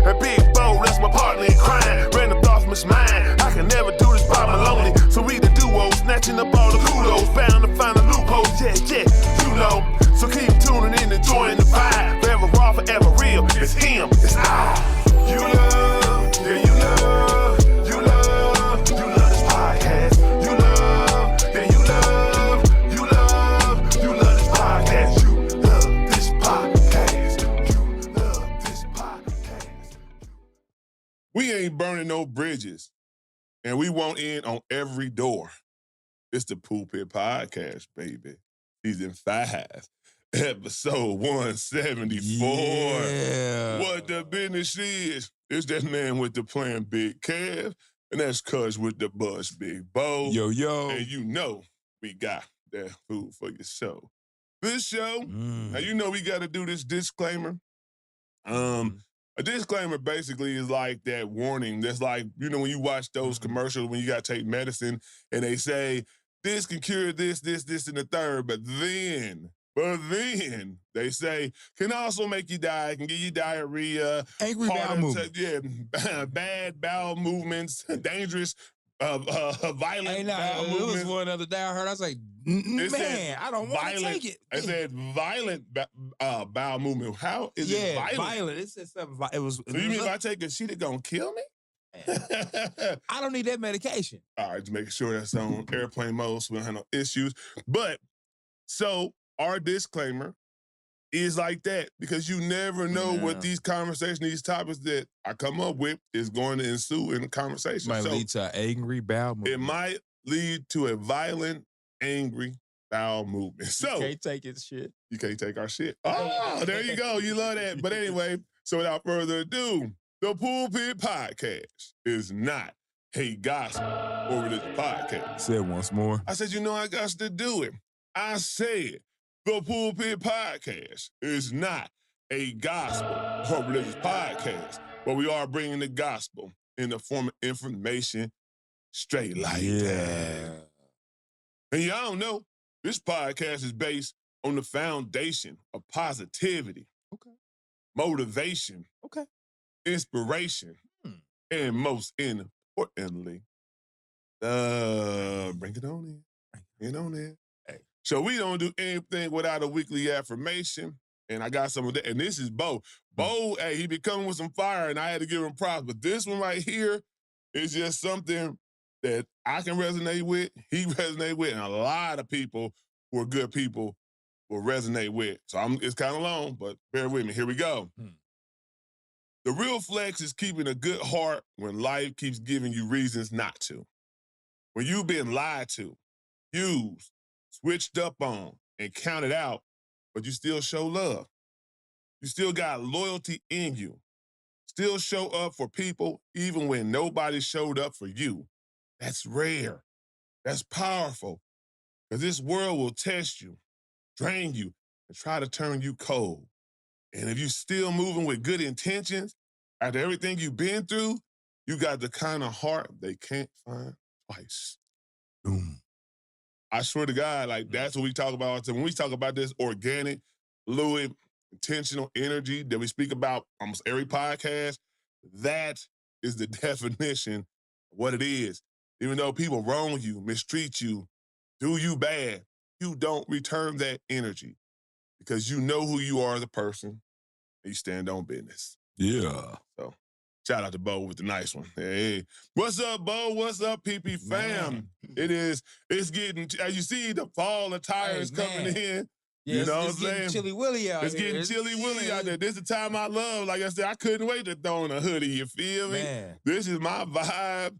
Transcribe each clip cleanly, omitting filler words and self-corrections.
And Big Bo, that's my partner in crime. Random thoughts from his mind. I can never do this by my lonely. So we the duo, snatching up all the kudos. Bound to find a loophole, yeah, you know. So keep tuning in, enjoying the vibe. Forever raw, forever real. It's him, it's I. You love, yeah, you love, you love, you love this podcast. You love, yeah, you love, you love, you love this podcast. You love this podcast. You love this podcast. We ain't burning no bridges, and we want in on every door. It's the Pulpit Podcast, baby. Season 5, episode 174. Yeah. What the business is? It's that man with the plan, Big Kev, and that's Cuz with the buzz, Big Bo. Yo. And you know we got that food for your soul. This show, now you know we got to do this disclaimer. A disclaimer basically is like that warning. That's like, you know, when you watch those commercials when you got to take medicine and they say, this can cure this, and the third, but then they say, can also make you die, can give you diarrhea. Angry bowel movement. Yeah, bad bowel movements, dangerous, violent bowel It movements. was one other day I heard, I was like, man, I don't want to take it. It said violent bowel movement. How is it violent? It said something. It was. So you mean if I take a shit, it gonna kill me? I don't need that medication. All right, just making sure that's on airplane mode so we don't have no issues. But, so our disclaimer is like that because you never know what these conversations, these topics that I come up with is going to ensue in the conversation. Might lead to an angry bowel movement. It might lead to a violent, angry bowel movement. So you can't take his shit. You can't take our shit. Oh, there you go. You love that. But anyway, so without further ado, the Pulpit Podcast is not a gospel or religious podcast. Say it once more. I said, you know, I got to do it. I said, the Pulpit Podcast is not a gospel or religious podcast, but we are bringing the gospel in the form of information straight like that. And y'all don't know, this podcast is based on the foundation of positivity, motivation, inspiration, and most importantly, bring it on in. Bring it on in. Hey. So we don't do anything without a weekly affirmation, and I got some of that. And this is Bo. Bo, hey, he be coming with some fire, and I had to give him props. But this one right here is just something that I can resonate with, he resonate with, and a lot of people who are good people will resonate with. So it's kind of long, but bear with me. Here we go. The real flex is keeping a good heart when life keeps giving you reasons not to. When you've been lied to, used, switched up on, and counted out, but you still show love. You still got loyalty in you. Still show up for people even when nobody showed up for you. That's rare. That's powerful. Because this world will test you, drain you, and try to turn you cold. And if you're still moving with good intentions, after everything you've been through, you got the kind of heart they can't find twice. Boom. I swear to God, like that's what we talk about. So when we talk about this organic, fluid, intentional energy that we speak about almost every podcast, that is the definition of what it is. Even though people wrong you, mistreat you, do you bad, you don't return that energy because you know who you are as a person and you stand on business. Yeah. So shout out to Bo with the nice one. Hey, what's up, Bo? What's up, PP fam? It's getting, as you see, the fall attire is coming in. Yeah, you know it's what I'm saying? Chilly Willy out It's here. getting chilly willy out there. This is the time I love. Like I said, I couldn't wait to throw on a hoodie. You feel me? Man. This is my vibe.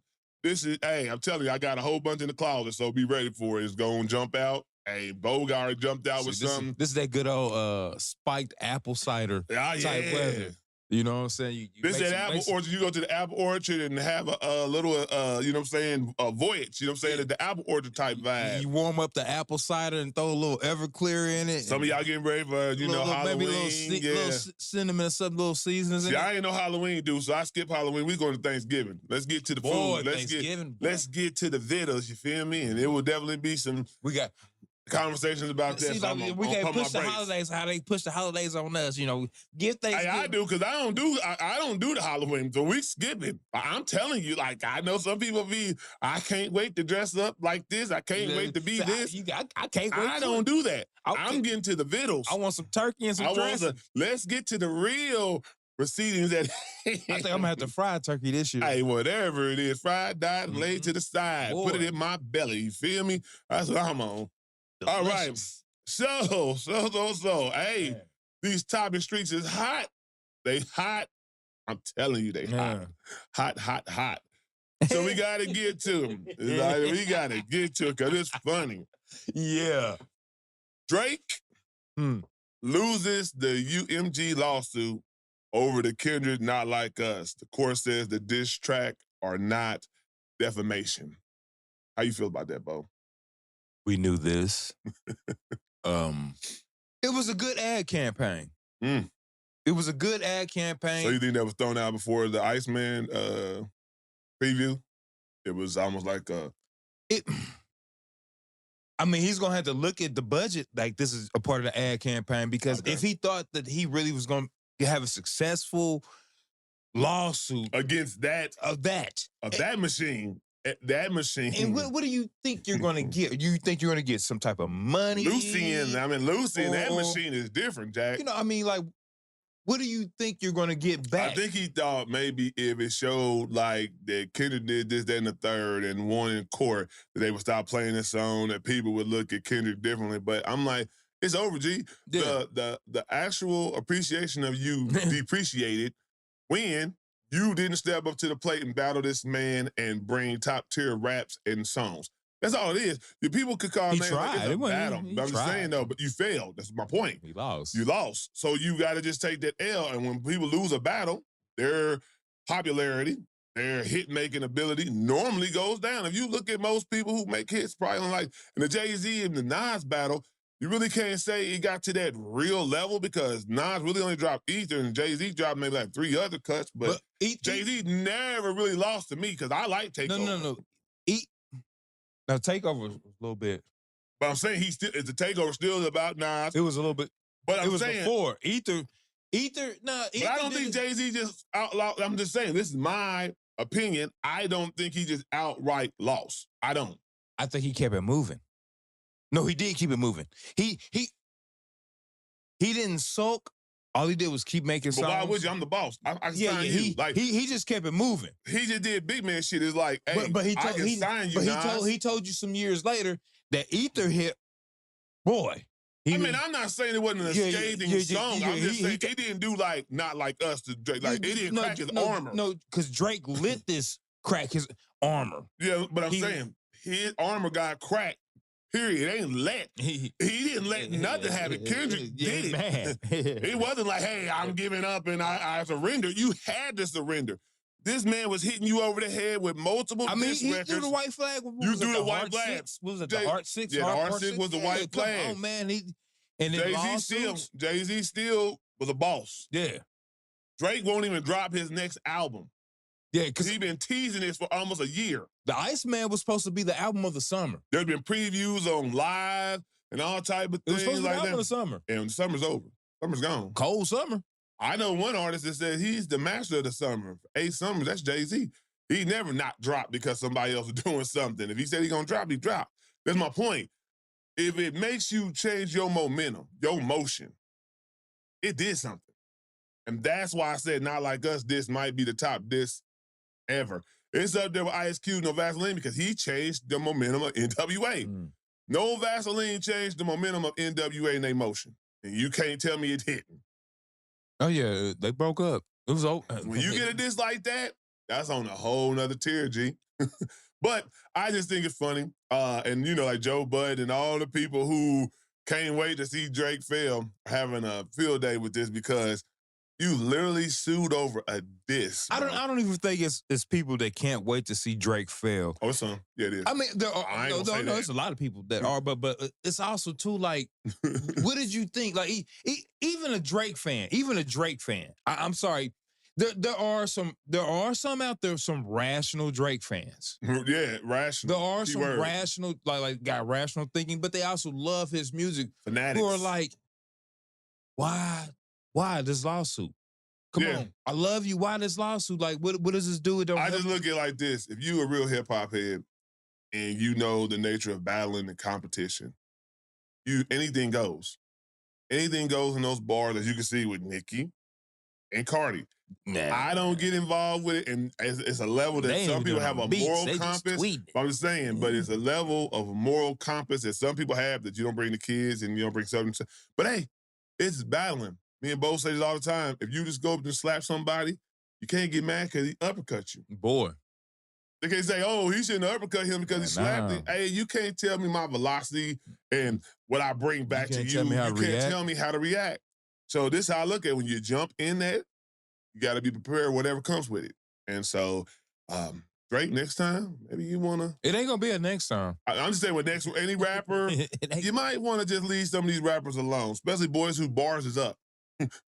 Hey, I'm telling you, I got a whole bunch in the closet, so be ready for it. It's going to jump out. Hey, Bo already jumped out with something. This is that good old spiked apple cider type weather. You know what I'm saying? This is apple orchard. You go to the apple orchard and have a little, you know what I'm saying, a voyage. You know what I'm saying? The apple orchard type vibe. You warm up the apple cider and throw a little Everclear in it. Some of y'all getting ready for, Halloween. Maybe a little cinnamon or some little seasonings in it. I ain't no Halloween dude, so I skip Halloween. We going to Thanksgiving. Let's get to the food. Let's get to the vittles, you feel me? And it will definitely be some... conversations about that. See, So like, we can't push the brakes. holidays how they push the holidays on us. You know, give things. Hey, I do because I don't do the Halloween, so we skip it. I'm telling you, like I know some people I can't wait to dress up like this. I can't wait to be this. I can't wait. I don't do that. I'm getting to the vittles. I want some turkey and some dressing. Let's get to the real proceedings that I think I'm gonna have to fry turkey this year. Hey, whatever it is, fried, dyed, and laid to the side. Boy. Put it in my belly. You feel me? That's what I'm on. All right. So. Hey, Man. these topping streets is hot. They hot. I'm telling you, they hot. Hot. So we gotta get to them. We gotta get to it because it's funny. Yeah. Drake loses the UMG lawsuit over the Kendrick Not Like Us. The court says the diss track are not defamation. How you feel about that, Bo? We knew this. It was a good ad campaign. It was a good ad campaign. So you think that was thrown out before the Iceman preview? It was almost like I mean, he's gonna have to look at the budget like this is a part of the ad campaign because if he thought that he really was gonna have a successful lawsuit against that machine. That machine. And what do you think you're going to get? You think you're going to get some type of money? Lucy and that machine is different, Jack. You know, I mean, like, what do you think you're going to get back? I think he thought maybe if it showed like that Kendrick did this, that, and the third, and won in court, that they would stop playing this song, that people would look at Kendrick differently. But I'm like, it's over, G. Yeah. The actual appreciation of you depreciated when you didn't step up to the plate and battle this man and bring top tier raps and songs. That's all it is. The people could call names like it's a battle. He I'm just saying though, but you failed. That's my point. He lost. You lost. So you got to just take that L. And when people lose a battle, their popularity, their hit making ability normally goes down. If you look at most people who make hits, probably like in the Jay-Z and the Nas battle, you really can't say it got to that real level because Nas really only dropped Ether and Jay-Z dropped maybe like 3 other cuts. But Jay-Z never really lost to me because I like Takeover. No. Now, Takeover was a little bit. But I'm saying is the Takeover still about Nas? It was a little bit. But it was saying, before. Ether, but I don't think Jay-Z just outlawed. I'm just saying, this is my opinion. I don't think he just outright lost. I don't. I think he kept it moving. No, he did keep it moving. He didn't sulk. All he did was keep making songs. But why would you? I'm the boss. I can sign you. Like he just kept it moving. He just did big man shit. It's like, hey, but he told, I can sign you. But he told you some years later that Ether hit. Boy, I'm not saying it wasn't a scathing song. I'm just saying he didn't do like Not Like Us to Drake. Like he didn't crack his armor. No, because Drake lit this crack his armor. Yeah, but I'm saying his armor got cracked. Period. It ain't let. He didn't let nothing happen. Kendrick did it. It wasn't like, hey, I'm giving up and I surrender. You had to surrender. This man was hitting you over the head with multiple diss he records. threw the white flag. You threw the white flag. What was it, the Art 6? Yeah, the Art 6 was the white flag. Come on, man. Jay-Z still was a boss. Yeah. Drake won't even drop his next album. Yeah, because he's been teasing this for almost a year. The Iceman was supposed to be the album of the summer. There's been previews on live and all type of things. It was supposed to be like the album of the summer. And the summer's over. Summer's gone. Cold summer. I know one artist that said he's the master of the summer. 8 summers, that's Jay-Z. He never not dropped because somebody else is doing something. If he said he's going to drop, he dropped. That's my point. If it makes you change your momentum, your motion, it did something. And that's why I said Not Like Us, this might be the top diss ever. It's up there with Ice Cube, No Vaseline, because he changed the momentum of NWA. No Vaseline changed the momentum of NWA and their motion. And you can't tell me it didn't. Oh, yeah. They broke up. It was over. When you get a diss like that, that's on a whole nother tier, G. But I just think it's funny. And, you know, like Joe Budden and all the people who can't wait to see Drake fail having a field day with this because you literally sued over a diss. I don't even think it's people that can't wait to see Drake fail. Oh, it's some. Yeah, it is. I mean, there are. No, it's a lot of people that are, but it's also too like, what did you think? Like, even a Drake fan, I'm sorry, There are some out there, some rational Drake fans. Yeah, rational. There are Key some word. rational, like got rational thinking, but they also love his music. Fanatics. Who are like, why this lawsuit? Come Yeah. on, I love you. Why this lawsuit? Like, what does this do? It don't I help just me. look at it like this. If you a real hip hop head and you know the nature of battling and competition, anything goes. Anything goes in those bars, as you can see with Nicki and Cardi. Nah, I don't get involved with it, and it's a level that They some ain't people doing have no a beats. moral They just compass. tweeting. I'm just saying, but it's a level of moral compass that some people have that you don't bring the kids and you don't bring something. But hey, it's battling. Me and Bo say this all the time. If you just go up and slap somebody, you can't get mad because he uppercut you. Boy. They can't say, oh, he shouldn't uppercut him because he slapped him. Hey, you can't tell me my velocity and what I bring back to you. Tell me how You to can't react. tell me how to react. So this is how I look at it. When you jump in that, you got to be prepared whatever comes with it. And so, Drake, next time, maybe you want to. It ain't gonna be a next time. I'm just saying with next any rapper, you might want to just leave some of these rappers alone, especially boys whose bars is up,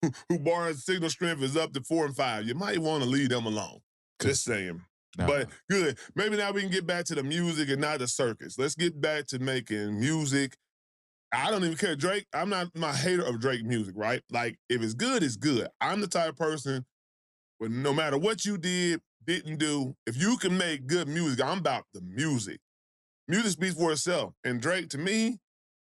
who bars signal strength is up to 4 and 5. You might want to leave them alone. Just saying. Nah. But good. Maybe now we can get back to the music and not the circus. Let's get back to making music. I don't even care. Drake, I'm not my hater of Drake music, right? Like, if it's good, it's good. I'm the type of person where no matter what you didn't do, if you can make good music, I'm about the music. Music speaks for itself. And Drake, to me,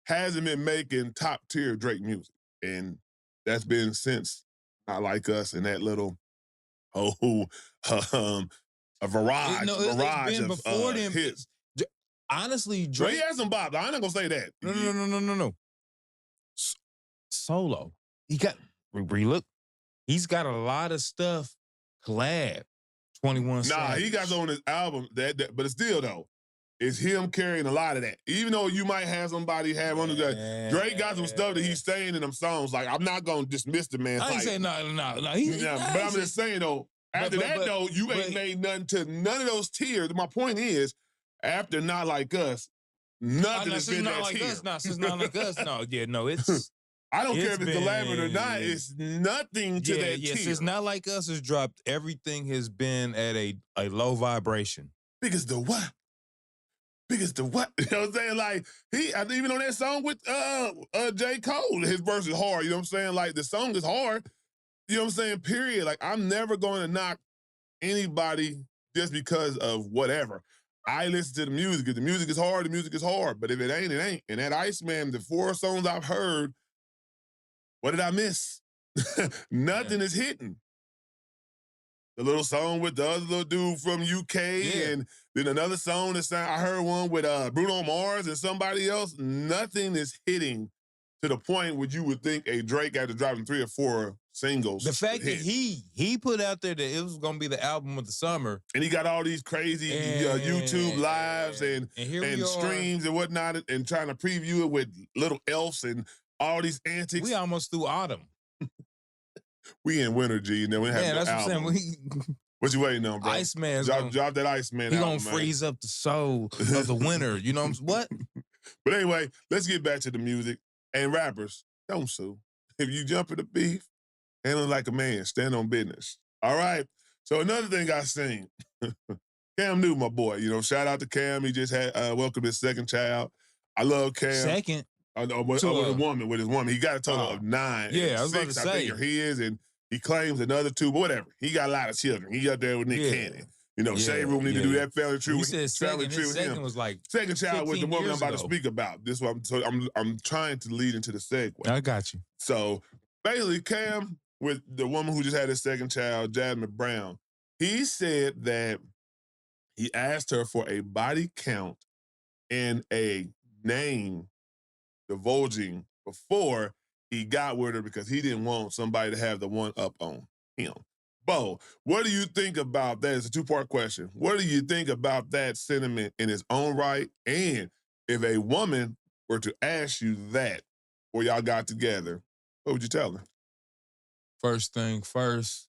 hasn't been making top-tier Drake music. And that's been since Not Like Us and that little, a barrage it's been of before them. hits. Honestly, Drake, Drake. he has some bops. I'm not gonna say that. No. Solo. He got relook. He's got a lot of stuff collab. 21 Savage. He got on his album that, but it's still though, it's him carrying a lot of that. Even though you might have somebody have under that, Drake got some stuff that he's saying in them songs. Like, I'm not gonna dismiss the man. I ain't saying no. But I'm just saying though. After that though, you ain't made nothing to none of those tiers. My point is, after Not Like Us, nothing has been that tier. Since Not Like Us, no. Yeah, no, it's. I don't care if it's collabing or not. It's nothing to that tier. Since Not Like Us has dropped, everything has been at a low vibration. Big as the what? Big as the what? You know what I'm saying? Like, even on that song with J. Cole, his verse is hard. You know what I'm saying? Like, the song is hard. You know what I'm saying? Period. Like, I'm never going to knock anybody just because of whatever. I listen to the music. If the music is hard, the music is hard. But if it ain't, it ain't. And that Iceman, the 4 songs I've heard, what did I miss? Nothing is hitting. The little song with the other little dude from UK, and then another song that I heard one with Bruno Mars and somebody else. Nothing is hitting to the point where you would think a Drake after dropping 3 or 4 singles. The fact that he put out there that it was gonna be the album of the summer, and he got all these crazy YouTube lives and streams and whatnot, and trying to preview it with little elves and all these antics. We almost through autumn. We in winter, G, and then we have that's album. what I'm saying. What you waiting on, bro? Iceman's drop that Iceman. He album, gonna freeze up the soul of the winter. You know what? But anyway, let's get back to the music. And rappers, don't sue. If you jump in the beef, handle it like a man. Stand on business. All right. So another thing I seen, Cam Newton, my boy. You know, shout out to Cam. He just had welcomed his 2nd child. I love Cam. Second. With his woman. He got a total of 9. Yeah, I was 6, about to say. I think he is, and he claims another 2, but whatever. He got a lot of children. He up there with Nick Cannon. You know, Shade Room need to do that family tree. He said family tree with him. Was like 2nd child with the woman I'm about ago. to speak about. This one, I'm trying to lead into the segue. I got you. So basically, Cam with the woman who just had his 2nd child, Jasmine Brown, he said that he asked her for a body count and a name divulging before he got with her because he didn't want somebody to have the one up on him. Bo, what do you think about that? It's a 2-part question. What do you think about that sentiment in its own right? And if a woman were to ask you that before y'all got together, what would you tell her? First thing first,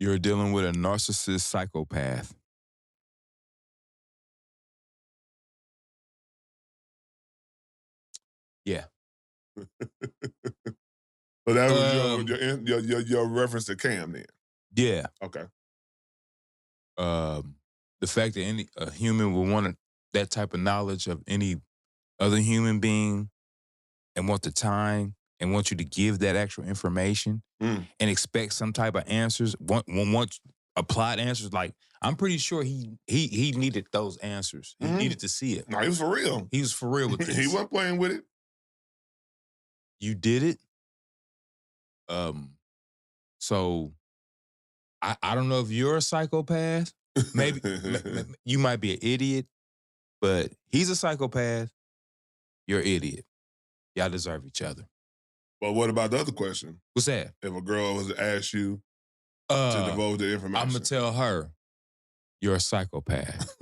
you're dealing with a narcissist psychopath. Yeah. So that was your reference to Cam then. Yeah. Okay. The fact that a human would want that type of knowledge of any other human being and want the time and want you to give that actual information Mm. and expect some type of answers, want applied answers. Like, I'm pretty sure he needed those answers. He Mhm. needed to see it. No, he was for real. He was for real with this. He wasn't playing with it. You did it. So I don't know if you're a psychopath. Maybe you might be an idiot, but he's a psychopath. You're an idiot. Y'all deserve each other. But what about the other question? What's that? If a girl was to ask you to divulge the information. I'm gonna tell her you're a psychopath.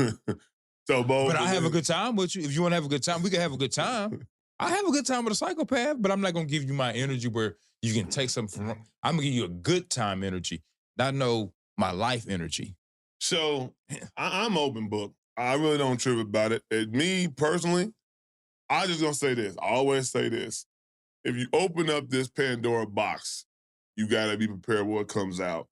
So, Bo, But I have a good time with you. If you want to have a good time, we can have a good time. I have a good time with a psychopath, but I'm not gonna give you my energy where you can take something from. I'm gonna give you a good time energy, not my life energy. So I'm open book. I really don't trip about it. Me personally, I just gonna say this. I always say this. If you open up this Pandora box, you gotta be prepared what comes out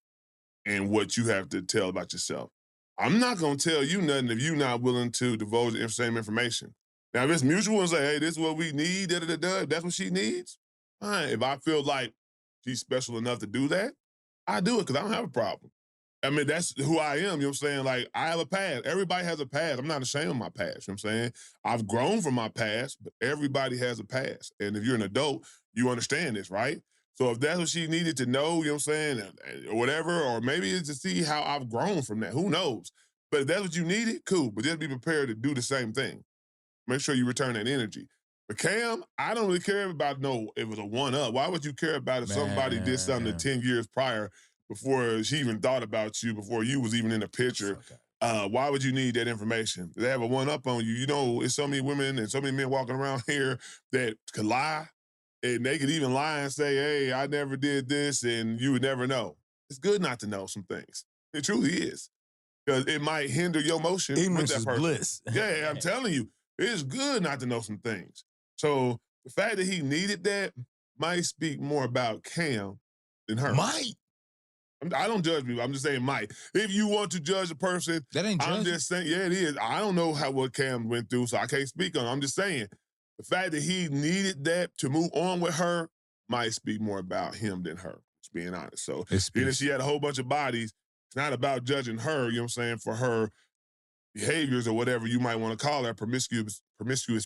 and what you have to tell about yourself. I'm not gonna tell you nothing if you're not willing to divulge the same information. Now, if it's mutual and say, hey, this is what we need, if that's what she needs, fine. If I feel like she's special enough to do that, I do it because I don't have a problem. I mean, that's who I am, you know what I'm saying? Like, I have a past. Everybody has a past. I'm not ashamed of my past, you know what I'm saying? I've grown from my past, but everybody has a past. And if you're an adult, you understand this, right? So if that's what she needed to know, you know what I'm saying, or whatever, or maybe it's to see how I've grown from that, who knows? But if that's what you needed, cool. But just be prepared to do the same thing. Make sure you return that energy. But Cam, I don't really care about if it was a one-up. Why would you care about if somebody did something 10 years prior before she even thought about you, before you was even in the picture? Why would you need that information? They have a one-up on you. You know, it's so many women and so many men walking around here that could lie, and they could even lie and say, hey, I never did this, and you would never know. It's good not to know some things. It truly is. Because it might hinder your motion Ignorance with is that person. bliss. Yeah, I'm telling you. It's good not to know some things. So the fact that he needed that might speak more about Cam than her. Might. I don't judge people. I'm just saying might. If you want to judge a person, That ain't I'm judging. just saying, yeah, it is. I don't know what Cam went through, so I can't speak on it. I'm just saying the fact that he needed that to move on with her might speak more about him than her, just being honest. So even if she had a whole bunch of bodies, it's not about judging her, you know what I'm saying, for her behaviors or whatever you might want to call her, promiscuous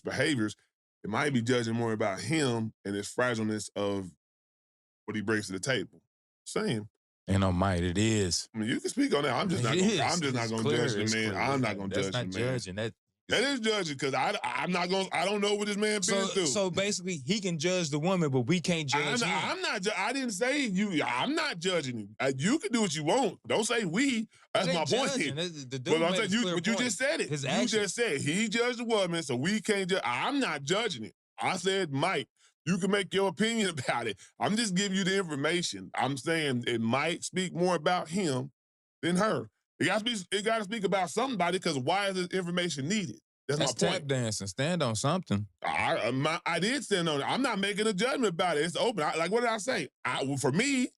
behaviors. It might be judging more about him and his fragileness of what he brings to the table. Saying. Ain't no might, it is. I mean, you can speak on that. I'm just not going to judge the man. I'm not going to judge the man. That's not judging. That is judging because I'm not going. I don't know what this man been through. So basically, he can judge the woman, but we can't judge him. I'm not. I didn't say you. I'm not judging you. You can do what you want. Don't say we. That's my point here. But I'm saying you just said it. You just said he judged the woman, so we can't judge. I'm not judging it. I said, Mike, you can make your opinion about it. I'm just giving you the information. I'm saying it might speak more about him than her. It got to speak about somebody because why is this information needed? That's my point. Tap dancing. Stand on something. I did stand on it. I'm not making a judgment about it. It's open. What did I say? For me,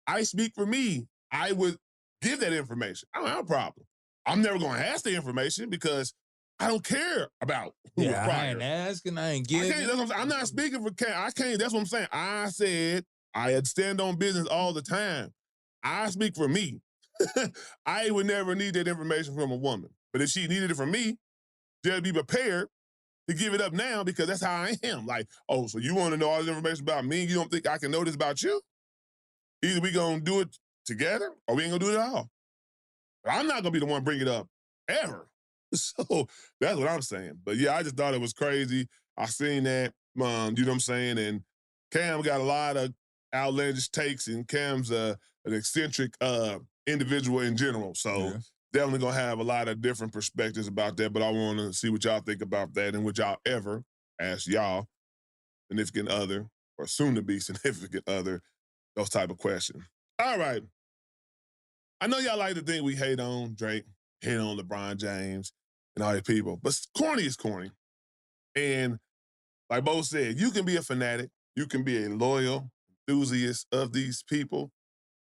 I speak for me. I would give that information. I don't have a problem. I'm never going to ask the information because I don't care about who was prior. I ain't asking. I ain't giving. I'm not speaking for Cam. I can't. That's what I'm saying. I said I stand on business all the time. I speak for me. I would never need that information from a woman. But if she needed it from me, just be prepared to give it up now because that's how I am. Like, oh, so you want to know all this information about me? You don't think I can know this about you? Either we going to do it together or we ain't going to do it at all. But I'm not going to be the one bring it up ever. So that's what I'm saying. But yeah, I just thought it was crazy. I seen that, you know what I'm saying? And Cam got a lot of outlandish takes, and Cam's an eccentric individual in general. So definitely gonna have a lot of different perspectives about that. But I want to see what y'all think about that, and would y'all ever ask y'all significant other or soon to be significant other those type of questions. All right. I know y'all like to think we hate on Drake, hate on LeBron James, and all these people, but corny is corny. And like Bo said, you can be a fanatic, you can be a loyal enthusiast of these people,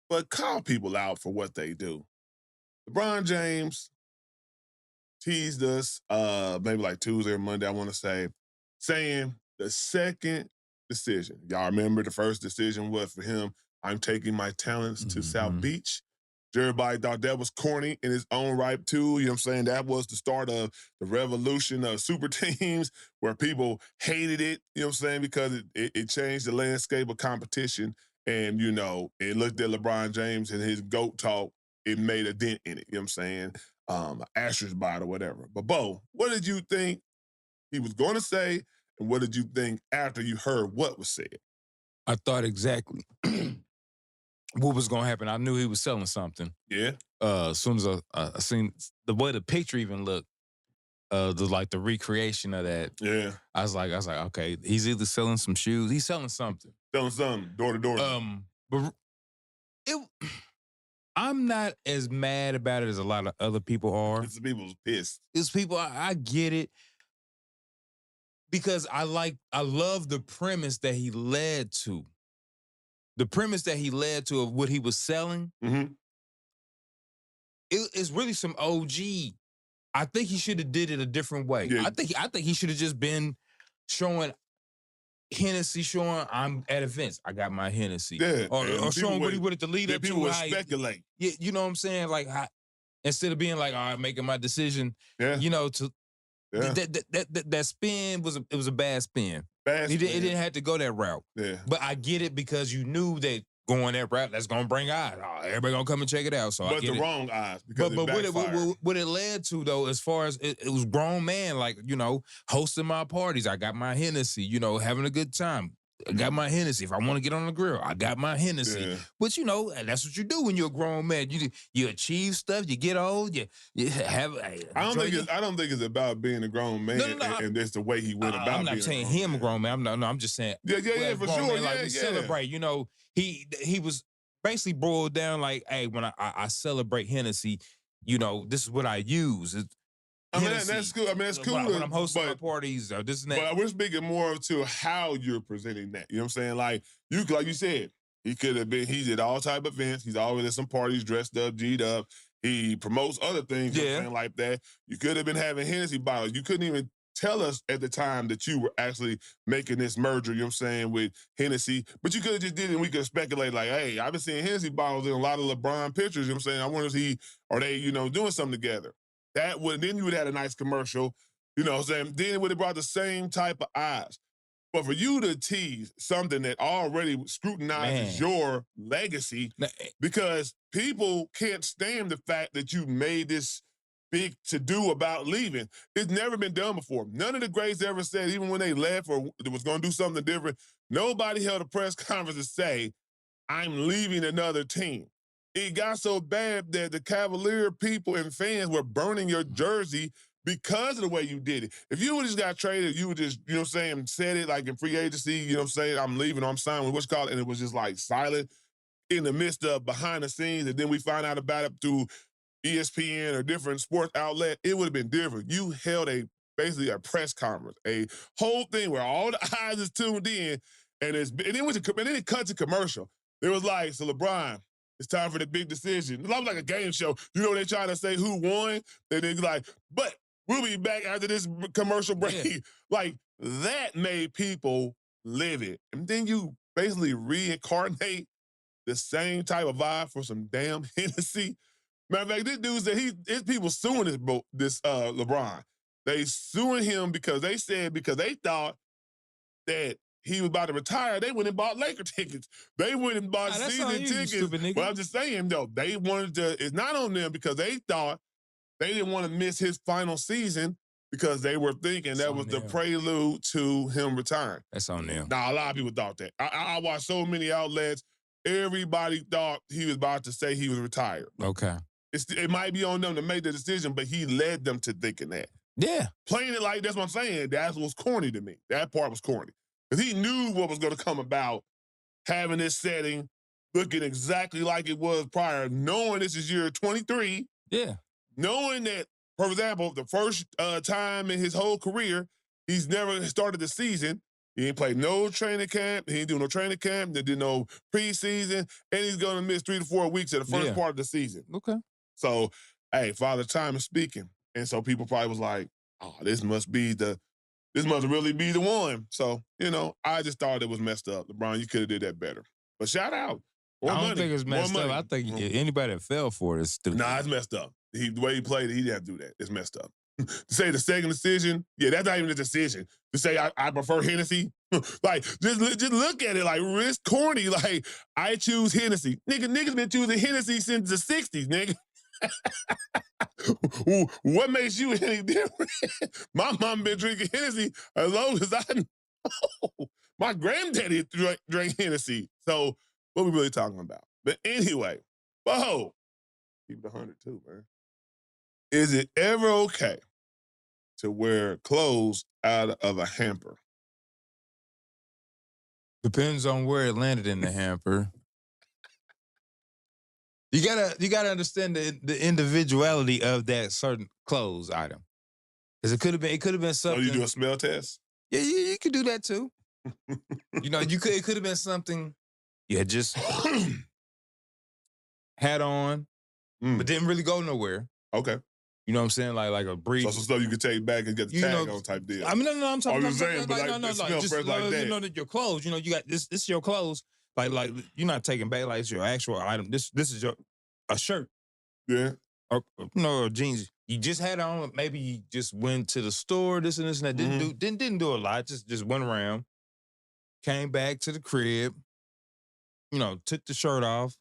but call people out for what they do. LeBron James teased us maybe like Tuesday or Monday, I want to say, saying the second decision. Y'all remember the first decision was for him, I'm taking my talents to South Beach. Everybody thought that was corny in its own right, too. You know what I'm saying? That was the start of the revolution of super teams where people hated it, you know what I'm saying, because it changed the landscape of competition. And, you know, it looked at LeBron James and his GOAT talk, it made a dent in it, you know what I'm saying? Asterisk by it or whatever. But, Bo, what did you think he was going to say, and what did you think after you heard what was said? I thought exactly what was going to happen. I knew he was selling something. Yeah. As soon as I seen the way the picture even looked, the recreation of that. Yeah. I was like, okay, he's either selling some shoes, he's selling something. Selling something, door to door. But I'm not as mad about it as a lot of other people are. It's the people's pissed. It's people, I get it. Because I love the premise that he led to. The premise that he led to of what he was selling, it's really some OG. I think he should have did it a different way. Yeah. I think he should have just been showing Hennessy, showing I'm at events. I got my Hennessy. Yeah. Or showing what he would have to lead up to. People would speculate. Yeah, you know what I'm saying? Like, instead of being like, all right, making my decision, you know, to that spin was a bad spin. It didn't have to go that route. Yeah. But I get it because you knew that going that route, that's gonna bring eyes. Everybody gonna come and check it out. So but I get the it. wrong eyes. Because But what it led to though, as far as it was grown man, like, you know, hosting my parties. I got my Hennessy, you know, having a good time. I got my Hennessy. If I want to get on the grill, I got my Hennessy. Yeah. But you know, that's what you do when you're a grown man. You achieve stuff. You get old. You have. I don't think it's about being a grown man and that's the way he went about. I'm not saying him a grown man. I'm just saying. Yeah, for sure. Man, like we celebrate. You know, he was basically boiled down like, hey, when I celebrate Hennessy, you know, this is what I use. I mean, that's cool. I mean, that's cool. When I'm hosting my parties, or this and that. But we're speaking more to how you're presenting that. You know what I'm saying? Like you said, he could have been. He did all type of events. He's always at some parties, dressed up, G'd up. He promotes other things. You know what I'm saying, like that. You could have been having Hennessy bottles. You couldn't even tell us at the time that you were actually making this merger. You know what I'm saying, with Hennessy. But you could have just did it, and we could speculate like, hey, I've been seeing Hennessy bottles in a lot of LeBron pictures. You know what I'm saying? I wonder if are they, you know, doing something together. Then you would have had a nice commercial, you know what I'm saying? Then it would have brought the same type of eyes. But for you to tease something that already scrutinizes your legacy, because people can't stand the fact that you made this big to-do about leaving. It's never been done before. None of the greats ever said, even when they left or was going to do something different, nobody held a press conference to say, I'm leaving another team. It got so bad that the Cavalier people and fans were burning your jersey because of the way you did it. If you would just got traded, you would just, you know what I'm saying, said it like in free agency, you know what I'm saying, I'm leaving, I'm signing with what's called, and it was just like silent in the midst of behind the scenes, and then we find out about it through ESPN or different sports outlet, it would have been different. You held basically a press conference, a whole thing where all the eyes is tuned in, and then it cut to commercial. It was like, so LeBron, it's time for the big decision. It's like a game show. You know, they're trying to say who won. And they're like, but we'll be back after this commercial break. Yeah. Like, that made people live it. And then you basically reincarnate the same type of vibe for some damn Hennessy. Matter of fact, this dude said his people suing this LeBron. They suing him because they thought that he was about to retire. They went and bought Laker tickets. They went and bought season tickets. But I'm just saying, though, they wanted to, it's not on them because they thought they didn't want to miss his final season because they were thinking that was the prelude to him retiring. That's on them. Now, a lot of people thought that. I watched so many outlets. Everybody thought he was about to say he was retired. Okay. It might be on them to make the decision, but he led them to thinking that. Yeah. Playing it like that's what I'm saying. That was corny to me. That part was corny. Because he knew what was going to come about having this setting, looking exactly like it was prior, knowing this is year 23. Yeah. Knowing that, for example, the first time in his whole career, he's never started the season. He ain't played no training camp. He ain't doing no training camp. They did no preseason. And he's going to miss 3 to 4 weeks of the first part of the season. Okay. So, hey, Father Time is speaking. And so people probably was like, oh, this must really be the one. So, I just thought it was messed up. LeBron, you could have did that better. But shout out. More I don't money. think it's More messed up. money. I think anybody that fell for it is stupid. Nah, it's messed up. The way he played it, he didn't have to do that. It's messed up. To say the second decision, yeah, that's not even a decision. To say I prefer Hennessy, like just look at it like it's corny. Like I choose Hennessy, niggas been choosing Hennessy since the '60s, nigga. What makes you any different? My mom been drinking Hennessy as long as I know. My granddaddy drank Hennessy. So what we really talking about? But anyway, whoa, keep it 100 too, man. Is it ever okay to wear clothes out of a hamper? Depends on where it landed in the hamper. You gotta understand the individuality of that certain clothes item. Because it could have been something. Oh, you do a smell test? Yeah, you could do that too. It could have been something you had just had on, but didn't really go nowhere. Okay. You know what I'm saying? Like a brief. So some stuff you could take back and get the tag on type deal. I mean, no, I'm talking just saying, but like, just fresh like that. That your clothes. You got this is your clothes. Like you're not taking back like it's your actual item. This is a shirt. Yeah. Or jeans. You just had on. Maybe you just went to the store. This and that. Didn't do a lot. Just went around. Came back to the crib. Took the shirt off.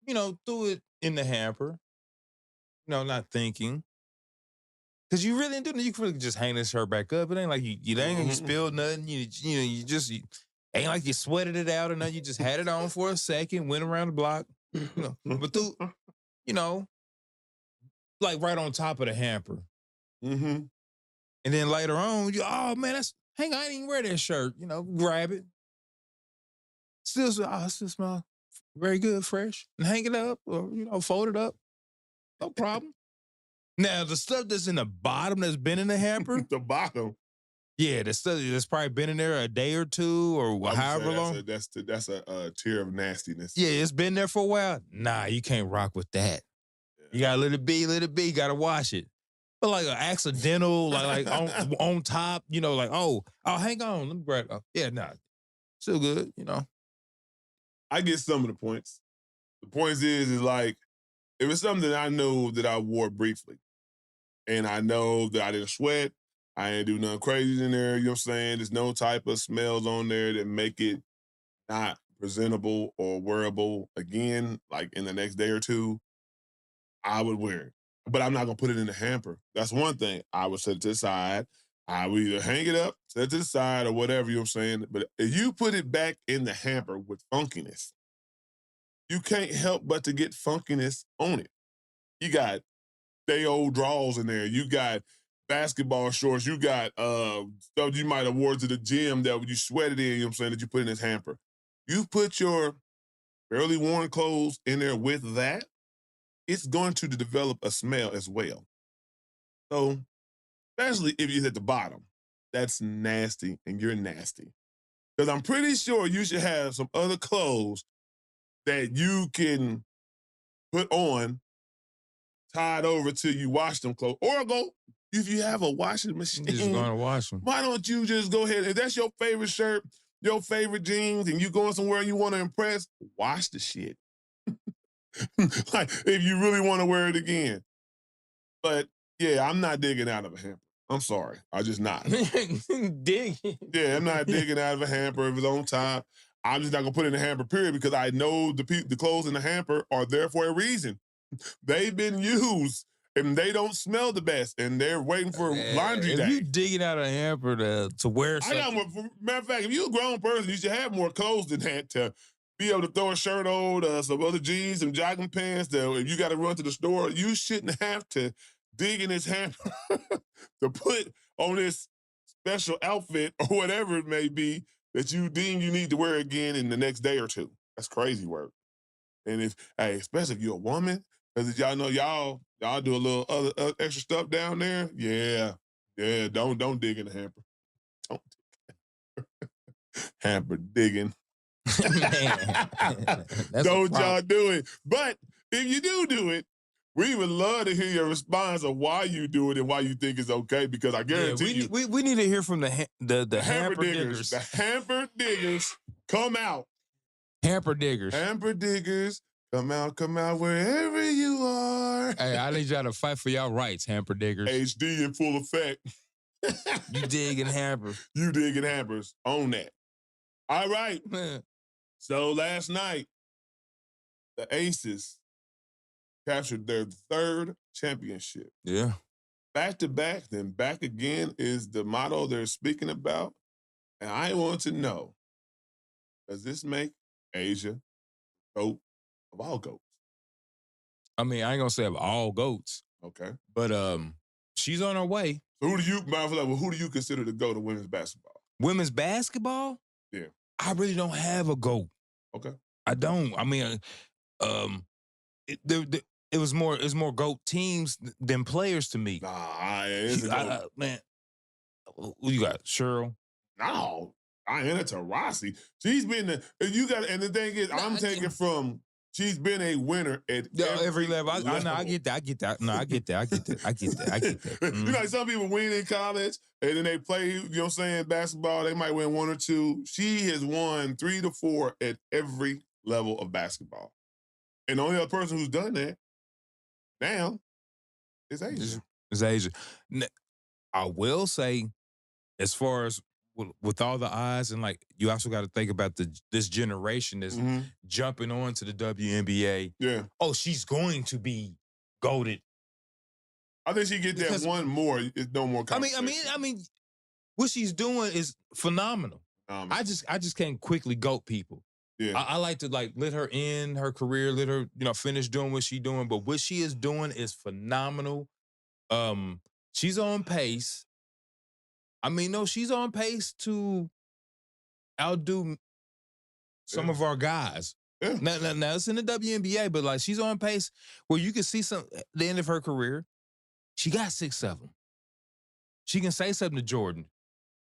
Threw it in the hamper. Not thinking. Because you really didn't do. You could really just hang this shirt back up. It ain't like you spilled nothing. You ain't like you sweated it out or nothing. You just had it on for a second, went around the block. But through, like right on top of the hamper. Mm-hmm. And then later on, oh man, I didn't even wear that shirt. Grab it. Still smell very good, fresh. And hang it up or, fold it up. No problem. Now, the stuff that's in the bottom that's been in the hamper. The bottom? Yeah, the stuff that's probably been in there a day or two or however long. That's a tier of nastiness. Yeah, it's been there for a while. Nah, you can't rock with that. Yeah. You gotta let it be, gotta wash it. But like an accidental, like on top, oh, hang on, let me grab it. Yeah, nah, still good, I get some of the points. The points is like, if it's something that I know that I wore briefly, and I know that I didn't sweat, I ain't do nothing crazy in there, you know what I'm saying? There's no type of smells on there that make it not presentable or wearable again, like in the next day or two, I would wear it. But I'm not gonna put it in the hamper. That's one thing. I would set it to the side. I would either hang it up, set it to the side, or whatever, you know what I'm saying? But if you put it back in the hamper with funkiness, you can't help but to get funkiness on it. You got day old drawers in there. You got basketball shorts. You got stuff you might have worn to the gym that you sweated in, you know what I'm saying, that you put in this hamper. You put your barely worn clothes in there with that, it's going to develop a smell as well. So, especially if you're at the bottom, that's nasty and you're nasty. Because I'm pretty sure you should have some other clothes that you can put on, tied over till you wash them clothes. Or go, if you have a washing machine, just going to wash them. Why don't you just go ahead, if that's your favorite shirt, your favorite jeans, and you going somewhere you want to impress, wash the shit. Like, if you really want to wear it again. But, yeah, I'm not digging out of a hamper. I'm sorry. I'm just not. Dig? Yeah, I'm not digging out of a hamper if it's on top. I'm just not going to put it in a hamper, period, because I know the clothes in the hamper are there for a reason. They've been used, and they don't smell the best, and they're waiting for laundry day. If you digging out a hamper to wear something. I got more, matter of fact, if you're a grown person, you should have more clothes than that to be able to throw a shirt on, some other jeans, some jogging pants. If you got to run to the store, you shouldn't have to dig in this hamper to put on this special outfit or whatever it may be that you deem you need to wear again in the next day or two. That's crazy work. And especially if you're a woman, because y'all know y'all do a little other extra stuff down there. Yeah, Yeah, don't dig in the hamper. Don't hamper digging. Don't y'all do it. But if you do it, we would love to hear your response of why you do it and why you think it's okay. Because I guarantee you, we need to hear from the hamper diggers. The hamper diggers come out. Hamper diggers. Hamper diggers, come out wherever you are. Hey, I need y'all to fight for y'all rights, hamper diggers. HD in full effect. You digging hampers. You digging hampers. Own that. All right. So last night, the Aces captured their third championship. Yeah. Back to back, then back again is the motto they're speaking about. And I want to know, does this make A'ja GOAT of all GOATs? I mean, I ain't gonna say of all GOATs. Okay. But she's on her way. So who do you consider the GOAT of women's basketball? Women's basketball? Yeah. I really don't have a GOAT. Okay. I don't. I mean, it was more GOAT teams than players to me. Nah, it's a GOAT. Man, who you got? Cheryl? No, Diana Taurasi. She's been and the thing is, I'm taking from. She's been a winner at every level. I get that. No, I get that. Mm-hmm. You know, some people win in college and then they play, you know what I'm saying, basketball. They might win 1 or 2. She has won 3 to 4 at every level of basketball. And the only other person who's done that now is A'ja. It's A'ja. I will say, as far as with all the eyes, and like you also got to think about this generation that's jumping on to the WNBA. Yeah. Oh, she's going to be goated. I think she get that one more. It's no more. I mean, what she's doing is phenomenal. I just can't quickly goat people. Yeah. I like to let her end her career, let her finish doing what she's doing. But what she is doing is phenomenal. She's on pace. I mean, no, she's on pace to outdo some of our guys. Yeah. Now it's in the WNBA, but she's on pace where you can see the end of her career. She got 6 of them. She can say something to Jordan.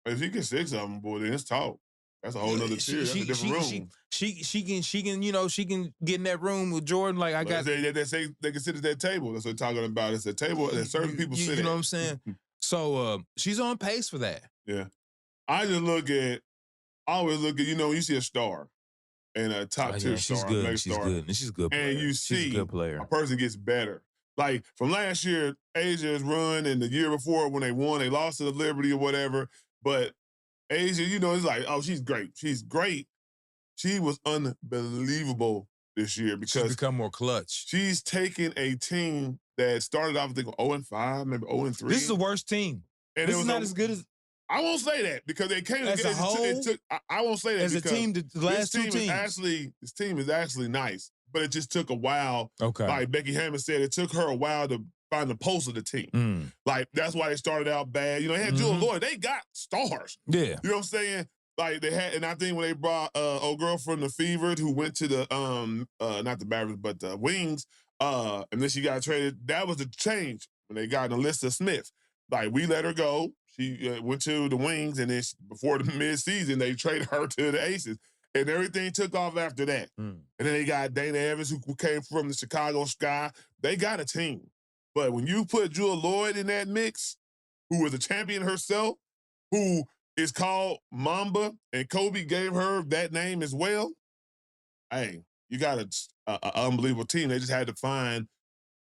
If she gets 6 of them, boy, then it's talk. That's a whole other tier. That's a different room. She can get in that room with Jordan. They consider that table. That's what they're talking about. It's a table that certain people sit at. You know what I'm saying? So she's on pace for that. Yeah. I always look at, you see a star and a top tier she's star. Good. She's good. She's a good player. And you see she's a good player. A person gets better. Like from last year, A'ja's run, and the year before when they won, they lost to the Liberty or whatever. But A'ja, it's like, oh, she's great. She's great. She was unbelievable this year because she's become more clutch. She's taken a team that started off, I think, 0-5, maybe 0-3. This is the worst team. And this is not as good as. I won't say that because they came as a whole. I won't say that as because a team. The last two teams. This team is actually nice, but it just took a while. Okay. Like Becky Hammond said, it took her a while to find the pulse of the team. Like that's why they started out bad. They had Jewel Lloyd. They got stars. Yeah. You know what I'm saying? Like they had, and I think when they brought old girl from the Fever who went to the not the Mavericks but the Wings, and then she got traded. That was the change when they got Alyssa Smith. Like we let her go. She went to the Wings, and then before the midseason, they traded her to the Aces, and everything took off after that. And then they got Dana Evans, who came from the Chicago Sky. They got a team, but when you put Jewel Lloyd in that mix, who was a champion herself, who is called Mamba, and Kobe gave her that name as well. Hey, you got an unbelievable team. They just had to find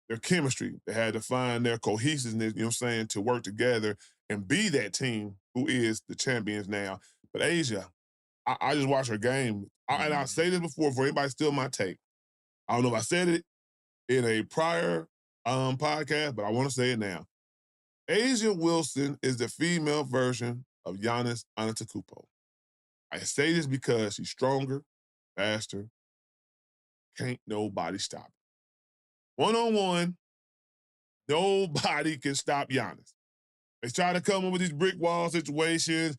their chemistry. They had to find their cohesiveness, to work together and be that team who is the champions now. But A'ja, I just watched her game. And I'll say this before anybody steal my take. I don't know if I said it in a prior podcast, but I want to say it now. A'ja Wilson is the female version of Giannis Antetokounmpo. I say this because she's stronger, faster. Can't nobody stop her. One-on-one, nobody can stop Giannis. They try to come up with these brick wall situations.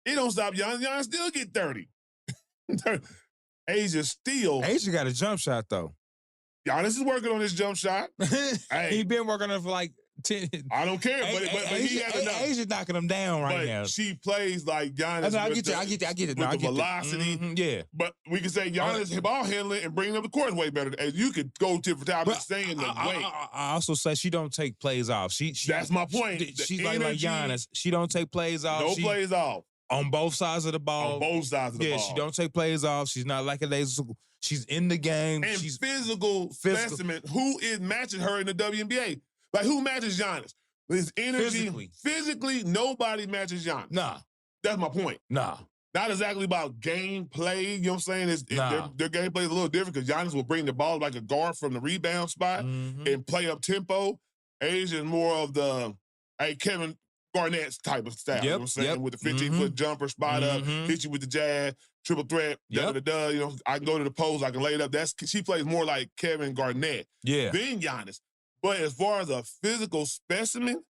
It don't stop Giannis. Giannis still get 30. A'ja got a jump shot, though. Giannis is working on his jump shot. He been working on it for I don't care, but he has enough. Asia's knocking him down right but now. she plays like Giannis. I get it. With the velocity. Yeah. But we can say Giannis ball handling and bringing up the court way better. And you could go to for time, but saying the weight. I also say she don't take plays off. That's my point. She's like Giannis. She don't take plays off. No plays off. On both sides of the ball. On both sides of the ball. Yeah, she don't take plays off. She's not like a laser. She's in the game. And she's physical specimen. Who is matching her in the WNBA? Like, who matches Giannis? His energy. Physically, nobody matches Giannis. Nah. That's my point. Nah. Not exactly about gameplay. You know what I'm saying? Their gameplay is a little different because Giannis will bring the ball like a guard from the rebound spot and play up tempo. Asia is more of the Kevin Garnett's type of style. You know what I'm saying? With the 15-foot jumper, spot up, hit you with the jab, triple threat, you know, I can go to the post, I can lay it up. She plays more like Kevin Garnett than Giannis. But as far as a physical specimen,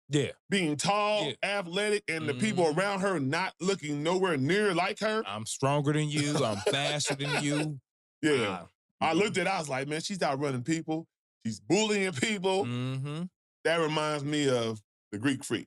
being tall, athletic, and the people around her not looking nowhere near like her. I'm stronger than you. I'm faster than you. Yeah. I looked at it, I was like, man, she's out running people. She's bullying people. That reminds me of the Greek Freak,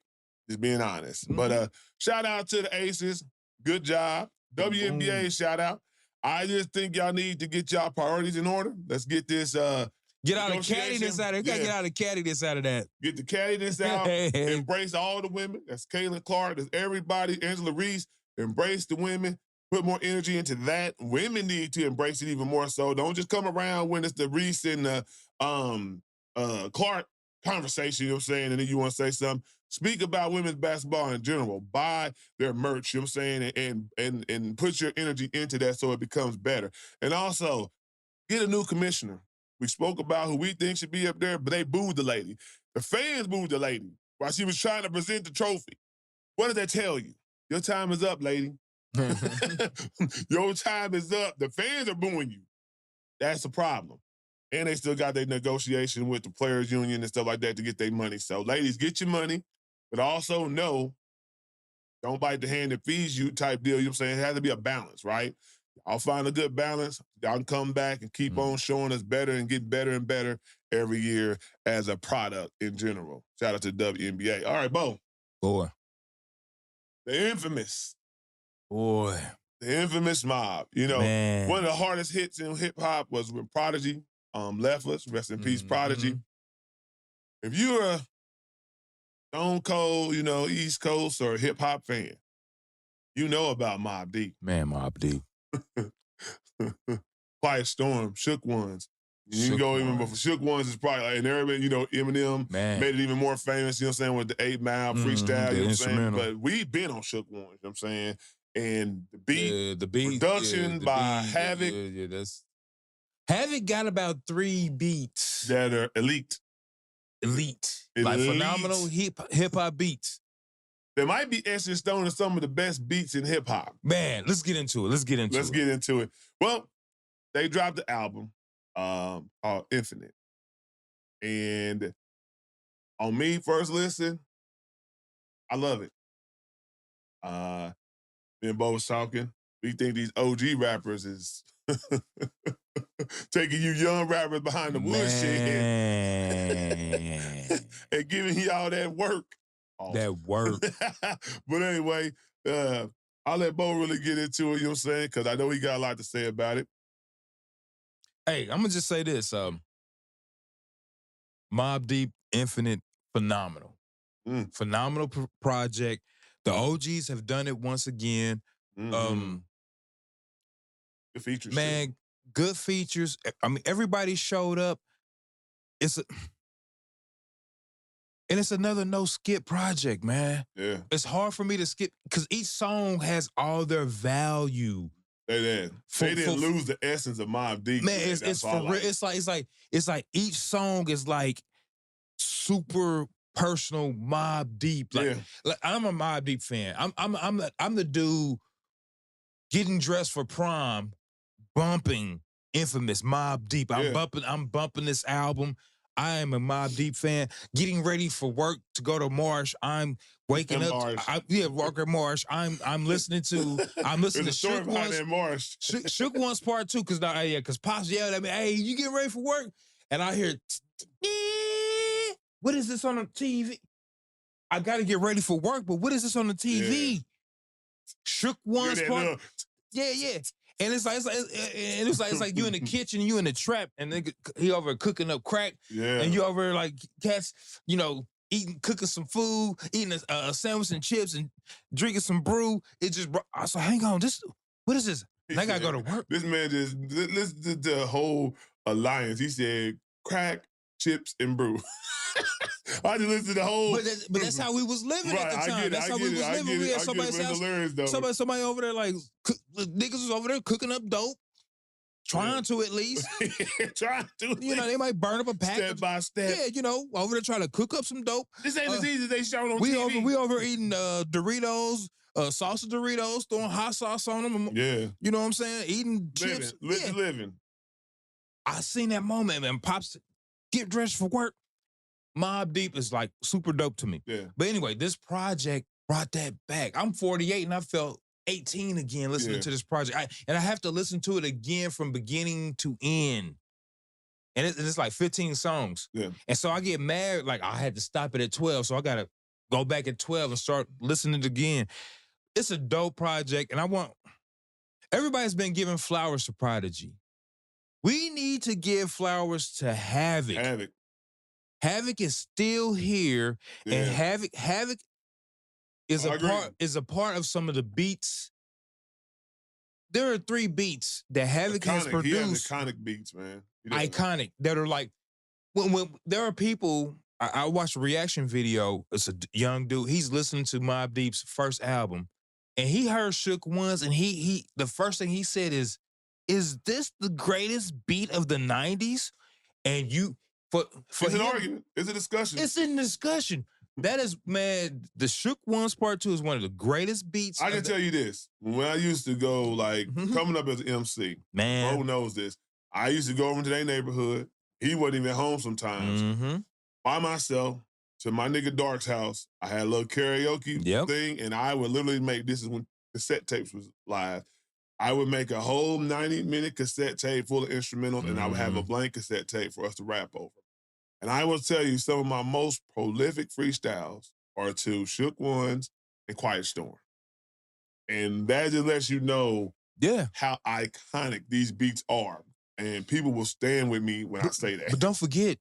just being honest. But shout out to the Aces. Good job. WNBA shout out. I just think y'all need to get y'all priorities in order. Let's get this get out of cattiness out of it. You gotta get out of cattiness out of that. Get the cattiness out. Embrace all the women. That's Caitlin Clark. That's everybody. Angela Reese. Embrace the women. Put more energy into that. Women need to embrace it even more so. Don't just come around when it's the Reese and the Clark conversation, you know what I'm saying, and then you want to say something. Speak about women's basketball in general. Buy their merch, you know what I'm saying, and put your energy into that so it becomes better. And also, get a new commissioner. We spoke about who we think should be up there, but they booed the lady. The fans booed the lady while she was trying to present the trophy. What did that tell you? Your time is up, lady. Your time is up. The fans are booing you. That's the problem. And they still got their negotiation with the players' union and stuff like that to get their money. So, ladies, get your money, but also know, don't bite the hand that feeds you type deal. You know what I'm saying? It has to be a balance, right? I'll find a good balance. Y'all can come back and keep on showing us better and get better and better every year as a product in general. Shout out to WNBA. All right, Bo. Boy. The infamous. Boy. The infamous Mob. You know, one of the hardest hits in hip-hop was when Prodigy left us. Rest in peace, Prodigy. If you're a Stone Cold, you know, East Coast or hip-hop fan, you know about Mobb Deep. Man, Mobb Deep. Quiet Storm, Shook Ones. You can go even before Shook Ones is probably like, and everybody, you know, Eminem made it even more famous, you know what I'm saying, with the 8 Mile freestyle, you know what I'm saying? But we've been on Shook Ones, you know what I'm saying? And the beat, production by Havoc. Havoc got about 3 beats. That are elite. Like phenomenal hip-hop beats. There might be Etched Stone as some of the best beats in hip-hop. Man, let's get into it. Let's get into it. Well, they dropped the album called Infinite. And on me, first listen, I love it. Me and Bo was talking. We think these OG rappers is taking you young rappers behind the woodshed and giving y'all that work. That work. But anyway, I'll let Bo really get into it, you know what I'm saying? Because I know he got a lot to say about it. Hey, I'm going to just say this. Mobb Deep, Infinite, phenomenal. Phenomenal project. The OGs have done it once again. Good features. Man, good features. I mean, everybody showed up. And it's another no-skip project, man. Yeah. It's hard for me to skip because each song has all their value. They didn't lose the essence of Mobb Deep. Man, it's for real. It's like each song is like super personal Mobb Deep. Like I'm a Mobb Deep fan. I'm the dude getting dressed for prom, bumping Infamous Mobb Deep. I'm bumping this album. I am a Mobb Deep fan. Getting ready for work to go to Marsh. I'm waking up. Walker Marsh. I'm listening to Shook Ones. Shook Ones Part 2 because Pops yelled at me, "Hey, you getting ready for work?" And I hear what is this on the TV? I gotta get ready for work, but what is this on the TV? Yeah. Shook Give One's that part. little- Yeah. And it's like you in the kitchen, you in the trap, and he over cooking up crack, Yeah. and you over like cats, cooking some food, eating a sandwich and chips, and drinking some brew. It just, I said, hang on, what is this? And I gotta go to work. This man just listen to the whole alliance. He said crack, chips, and brew. I just listened to the whole. But that's how we was living at the Right, I time. get it, That's I how we get was it, I living. get We it, had I somebody's get it. It's house. hilarious, though. Somebody over there like the niggas was over there cooking up dope, trying to at least. Trying to. They might burn up a pack. Step by step. Yeah, over there trying to cook up some dope. This ain't as easy as they showing on We TV. over eating Doritos, salsa Doritos, throwing hot sauce on them. Yeah. You know what I'm saying? Eating chips. Living. I seen that moment, man. Pops, get dressed for work. Mobb Deep is like super dope to me. Yeah. But anyway, this project brought that back. I'm 48 and I felt 18 again listening to this project. I have to listen to it again from beginning to end. And it's like 15 songs. Yeah. And so I get mad, like I had to stop it at 12. So I got to go back at 12 and start listening again. It's a dope project. And everybody's been giving flowers to Prodigy. We need to give flowers to Havoc. Havoc is still here, and Havoc is a part of some of the beats. There are 3 beats that Havoc has produced. He has iconic beats, man. Iconic that are like when there are people. I watched a reaction video. It's a young dude. He's listening to Mobb Deep's first album, and he heard Shook Ones, and he the first thing he said is this the greatest beat of the 90s? And for it's him, an argument. It's a discussion. It's in discussion. That is, man, the Shook Ones Part 2 is one of the greatest beats. I can tell you this. When I used to go, like, coming up as an MC, man, Bro knows this. I used to go over to their neighborhood. He wasn't even home sometimes. By myself, to my nigga Dark's house. I had a little karaoke thing, and I would literally make, this is when cassette tapes was live. I would make a whole 90-minute cassette tape full of instrumentals, and I would have a blank cassette tape for us to rap over. And I will tell you, some of my most prolific freestyles are to Shook Ones and Quiet Storm. And that just lets you know how iconic these beats are. And people will stand with me when I say that. But don't forget,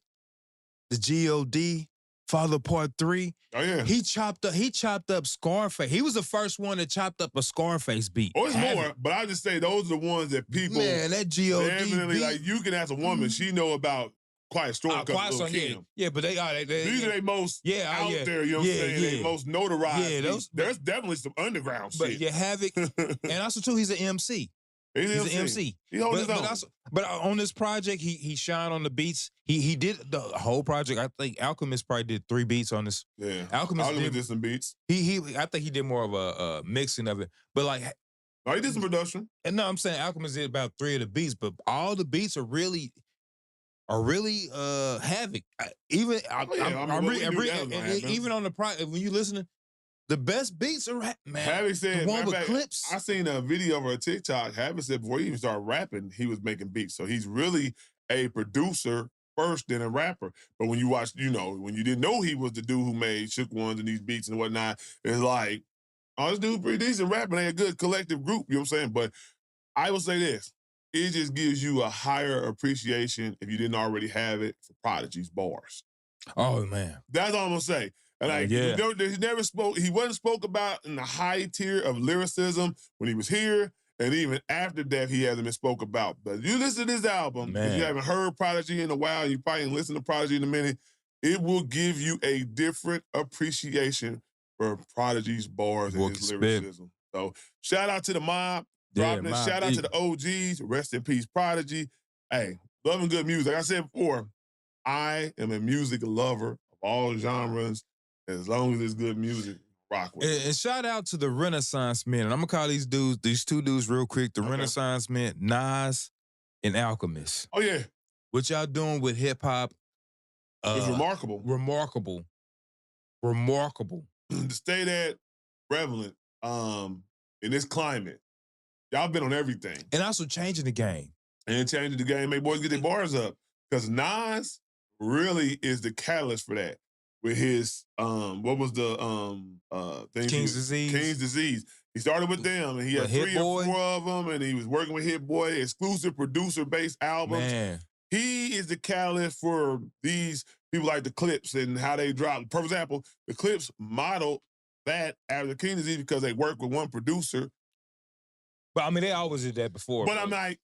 the G.O.D., Father Part 3. Oh, yeah. He chopped up Scarface. He was the first one that chopped up a Scarface beat. Oh, it's more, but I just say those are the ones that people... Man, that G.O.D. definitely, beat. like, you can ask a woman, she know about Quiet Storm. Quiet Storm, yeah, but these are they most out there, you know what I'm saying? They most notarized. Yeah, there's definitely some underground shit. But Havoc, and also too, he's an MC. He's an MC. He holds his own. But on this project, he shined on the beats. He did the whole project. I think Alchemist probably did 3 beats on this. Yeah, Alchemist did some beats. I think he did more of a mixing of it. But like, he did some production. And no, I'm saying Alchemist did about 3 of the beats, but all the beats are really Havoc. Even on the project, when you listening, the best beats are man. Havoc said, the one with clips. I seen a video over a TikTok. Havoc said before he even started rapping, he was making beats. So he's really a producer first, then a rapper. But when you watch, when you didn't know he was the dude who made Shook Ones and these beats and whatnot, it's like, oh, this dude's pretty decent rapping. They a good collective group, you know what I'm saying? But I will say this. It just gives you a higher appreciation, if you didn't already have it, for Prodigy's bars. Oh, man. That's all I'm going to say. And he wasn't spoke about in the high tier of lyricism when he was here, and even after death, he hasn't been spoke about. But you listen to this album, if you haven't heard Prodigy in a while, you probably ain't listened to Prodigy in a minute, it will give you a different appreciation for Prodigy's bars and his lyricism. So shout out to the mob. Dropping it. Shout out to the OGs. Rest in peace, Prodigy. Hey, loving good music. Like I said before, I am a music lover of all genres. As long as it's good music, rock with it. And shout out to the Renaissance Men. And I'm going to call these 2 dudes real quick. The Renaissance Men, Nas and Alchemist. Oh, yeah. What y'all doing with hip-hop? It's remarkable. Remarkable. To stay that prevalent in this climate. Y'all been on everything. And also changing the game. And changing the game. Make boys get their bars up. Because Nas really is the catalyst for that. with his what was the thing? King's Disease. King's Disease. He started with them, and he had With Hit 3 Boy? or 4 of them, and he was working with Hit Boy, exclusive producer-based albums. Man, He is the catalyst for these people like the Clips and how they drop. For example, the Clips modeled that after King Disease because they work with one producer. but I mean they always did that before. But I'm like,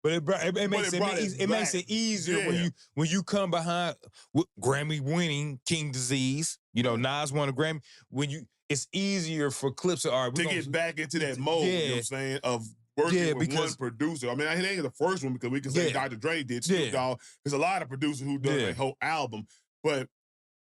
But it makes it makes it easier Yeah. when you come behind Grammy winning King Disease. You know, Nas won a Grammy. It's easier for Clips to get back into that mode, you know what I'm saying, of working with one producer. I mean, he ain't the first one because we can say Dr. Dre did, Snoop Dogg. There's a lot of producers who done a whole album, but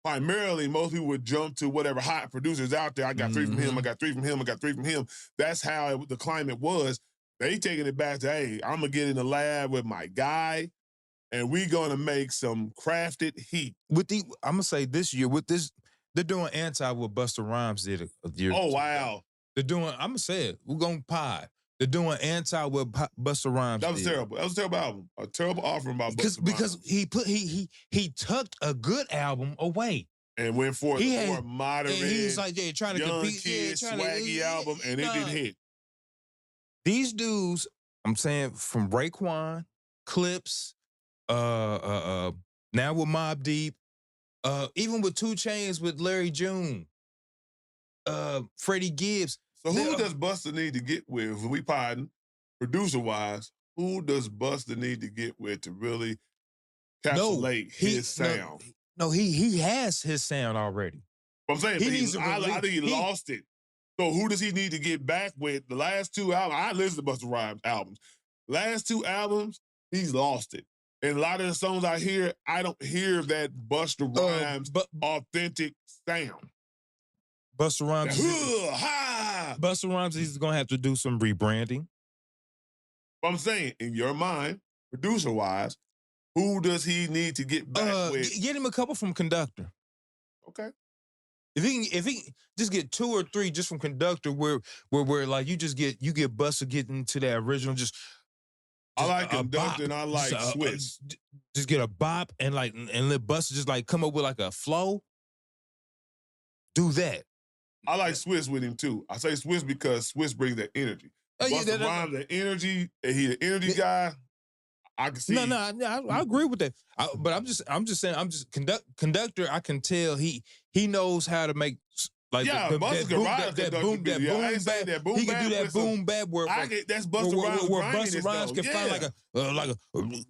primarily most people would jump to whatever hot producers out there. I got 3 from him, I got 3 from him, I got 3 from him. That's how the climate was. They taking it back to, hey, I'm gonna get in the lab with my guy, and we gonna make some crafted heat. I'm gonna say this year with this, they're doing anti what Busta Rhymes did a year. Oh wow! They're doing. I'm gonna say it. We're gonna pod. They're doing anti what Busta Rhymes. That was did. terrible. That was a terrible album. A terrible offering by Busta because he tucked a good album away. And went for a more moderate. And he was like, trying to young compete, kid, swaggy album, and it didn't hit. These dudes, I'm saying, from Raekwon, Clips, now with Mobb Deep, even with 2 Chainz with Larry June, Freddie Gibbs. So who does Busta need to get with? When we pardon, producer-wise, who does Busta need to get with to really encapsulate his sound? No, he has his sound already. I'm saying, I think he lost it. So who does he need to get back with? The last 2 albums, I listened to Busta Rhymes albums. Last 2 albums, he's lost it. And a lot of the songs I hear, I don't hear that Busta Rhymes authentic sound. Busta Rhymes is going to have to do some rebranding. But I'm saying, in your mind, producer-wise, who does he need to get back with? Get him a couple from Conductor. Okay. If he just get 2 or 3 just from Conductor, where like you get Busta getting to that original I like Conductor and I like Swiss. Just get a bop and let Busta just like come up with like a flow. Do that. I like Swiss with him too. I say Swiss because Swiss brings that energy. Busta Rhymes, the energy, and he the energy guy. I can see. I agree with that. But I'm just saying. Conductor. I can tell he knows how to make like Busta can ride that boom bap. He can do that boom bap where that's Busta Rhymes. Where Busta Rhymes can find like a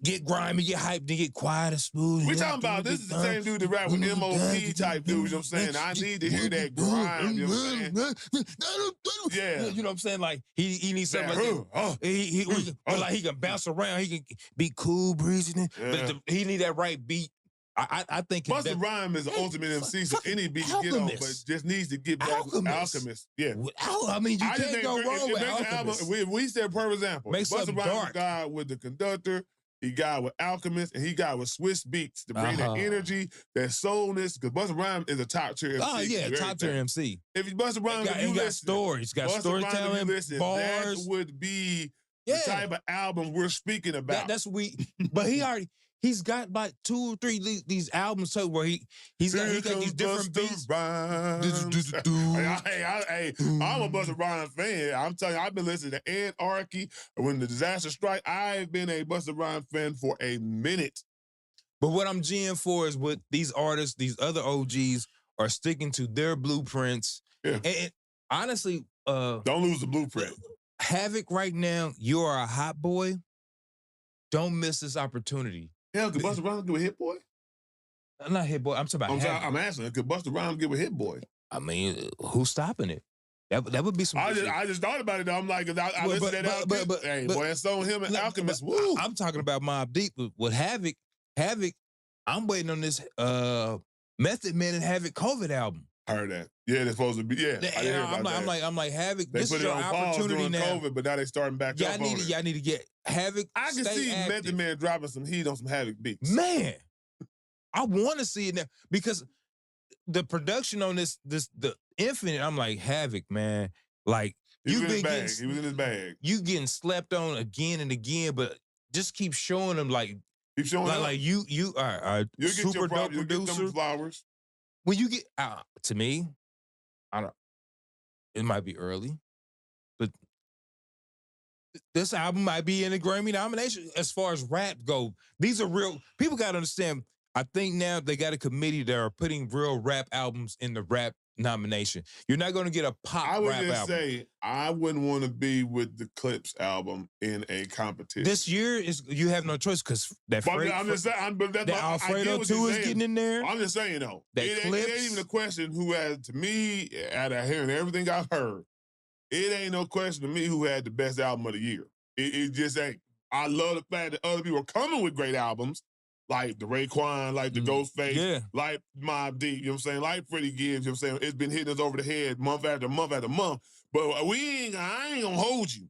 get grimy, get hyped, then get quiet and smooth. We talking about this is the same dude that rap with MOP type dudes. You know what I'm saying? I need to hear that grime. You know what I'm saying? Yeah. You know what I'm saying? Like he needs something like that. Like he can bounce around. He can be cool, breezy. But he need that right beat. I think Busta Rhymes is the ultimate MC, so any beat can get on, but just needs to get back with Alchemist. Yeah. I mean, you can't go wrong with Alchemist. We said, for example, Busta Rhymes guy with the Conductor, he got with Alchemist, and he got with Swiss Beats to bring that energy, that soulness, because Busta Rhymes is a top tier MC. Oh, yeah, top tier MC. If Busta Rhymes, he got stories, got storytelling, bars. That would be the type of album we're speaking about. But he's got like 2 or 3 these albums too where he's got these different beats. Hey, I'm a Busta Rhymes fan. I'm telling you, I've been listening to Anarchy. When the disaster strike, I've been a Busta Rhymes fan for a minute. But what I'm geeing for is what these artists, these other OGs, are sticking to their blueprints. Yeah. And honestly, don't lose the blueprint. Havoc right now, you are a hot boy. Don't miss this opportunity. Hell, could Busta Rhymes get with Hit Boy? I'm not Hit Boy. I'm talking about I'm asking, could Busta Rhymes get with Hit Boy? I mean, who's stopping it? That would be some. I just thought about it. Though. I'm like, I listened to that. Hey, boy, it's on him and Alchemist. Woo! I'm talking about Mobb Deep with Havoc. I'm waiting on this Method Man and Havoc COVID album. I heard that. Yeah, they're supposed to be. Yeah, I'm like Havoc. They this put is it your on opportunity pause during now. COVID, but now they starting back up. Y'all need to get Havoc. I can see active. Method Man dropping some heat on some Havoc beats. Man, I want to see it now because the production on the Infinite. I'm like Havoc, man. Like he was in his bag. You getting slept on again and again, but just keep showing them like. Keep showing like you are you'll super dope producer. You'll get them flowers. when you get to me, I don't. It might be early, but this album might be in a Grammy nomination as far as rap go. These are real. People got to understand. I think now they got a committee that are putting real rap albums in the rap nomination. You're not going to get a pop I would rap just album. say I wouldn't want to be with the Clips album in a competition. This year is you have no choice because that But I'm just saying, but that's that Alfredo 2 is getting in there. I'm just saying though, That it ain't Clips. even a question who had, to me, out of hearing everything I've heard, it ain't no question to me who had the best album of the year. It just ain't. I love the fact that other people are coming with great albums, like the Raekwon, like the Ghostface, Yeah. like Mobb Deep, you know what I'm saying, like Freddie Gibbs, you know what I'm saying. It's been hitting us over the head month after month after month. But I ain't gonna hold you.